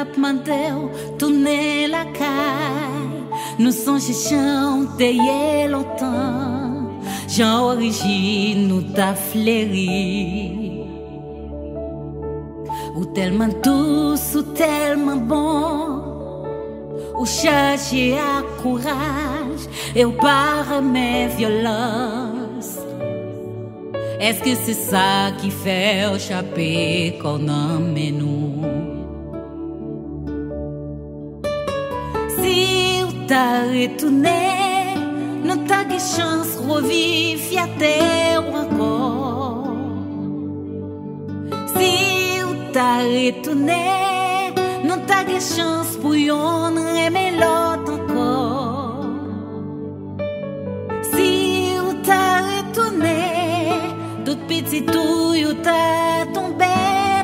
n'a demandé tourner la caille. Nous sommes chantés longtemps. Jean origine nous t'a flairi. Ou tellement douce ou tellement bon. Ou chercher à courage et ou par mes violences. Est-ce que c'est ça qui fait échapper qu'on emmène nous? Si ou t'as retourné, nous t'as des chances revivre fierté ou encore. Si ou t'as retourné, nous t'as des chances pour yon aimer l'autre encore. Si ou t'as retourné, tout petit tout you t'a tombé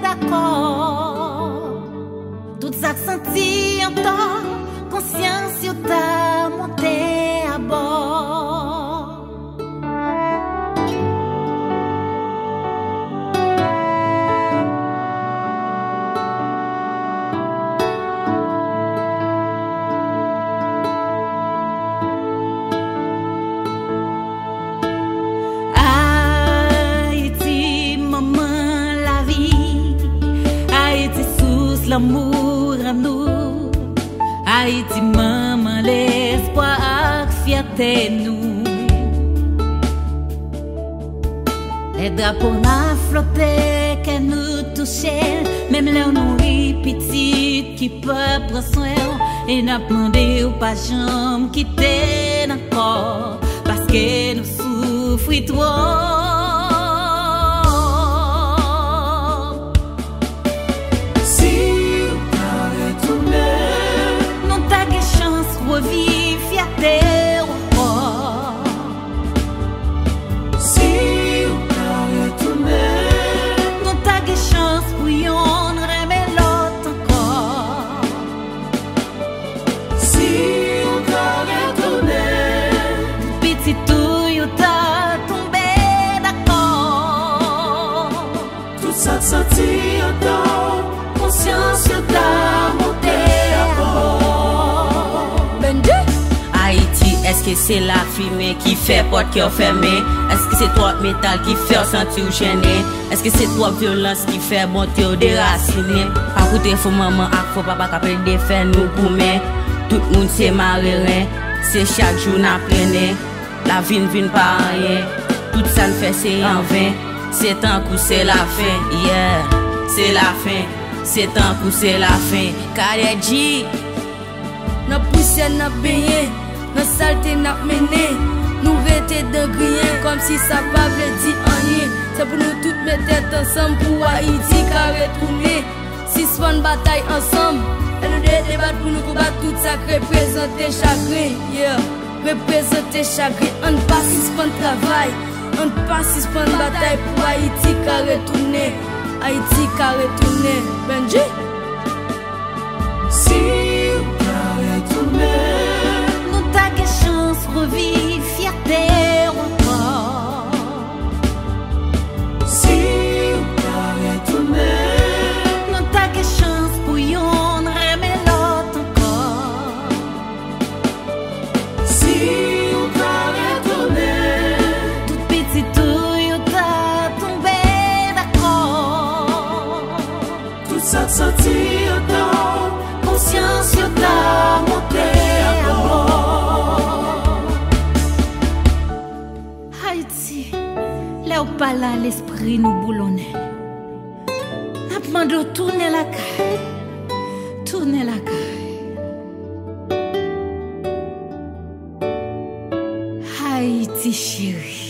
d'accord. Tout ça senti en toi, conscience you t'a monté à bord. L'amour à nous, Haïti, maman, l'espoir, fierté nous. Les drapeaux n'a flotté, qu'elle nous touchait, même les nourris petites qui peuvent prendre soin, et n'a demandé ou pas jambe quitter encore, parce que nous souffrons trop. Revive fierté encore. Si on t'a retourné, nous t'as des chances pour yon aimer l'autre encore. Si on t'a retourné, petit tout you t'a tombé d'accord. Tout ça senti en toi, conscience you t'a monté à bord. Haïti, est-ce que c'est la fumée qui fait porte cœur fermé? Est-ce que c'est toi métal qui fait sentir gêné? Est-ce que c'est toi violence qui fait monter au déraciné? Pas coûter faux maman, faux papa qui appelle des faits nous gourmets. Tout le monde c'est marin, c'est chaque jour n'apprenait. La vie ne vient pas rien, tout ça ne fait c'est en vain. C'est un coup c'est la fin, yeah, c'est la fin. C'est un coup c'est la fin, car elle dit n'a poussé n'a baigné, n'a saleté n'a mené. Nous rester de grien comme si ça pas veut dire rien. C'est pour nous toutes mettre tête ensemble pour Haïti qu'à retourner. Si soit une bataille ensemble, et nous débattre pour nous combattre tout ça, représenter chagrin, yeah. Représenter chagrin, on ne pas si c'est un travail, on ne pas si c'est une bataille pour Haïti qu'à retourner. Haïti qu'à retourner, Benji. Si nous t'as des chances revivre fierté encore. Si on t'a retourné, nous t'as des chances pour yon aimer l'autre encore. Si on t'a retourné, tout petit tout you t'a tombé d'accord. tout ça senti en toi, conscience you t'a monté à bord. Haïti, là où pas là l'esprit nous boulonnait. N'a demandé tourner la caille, tourner la caille. Haïti chérie.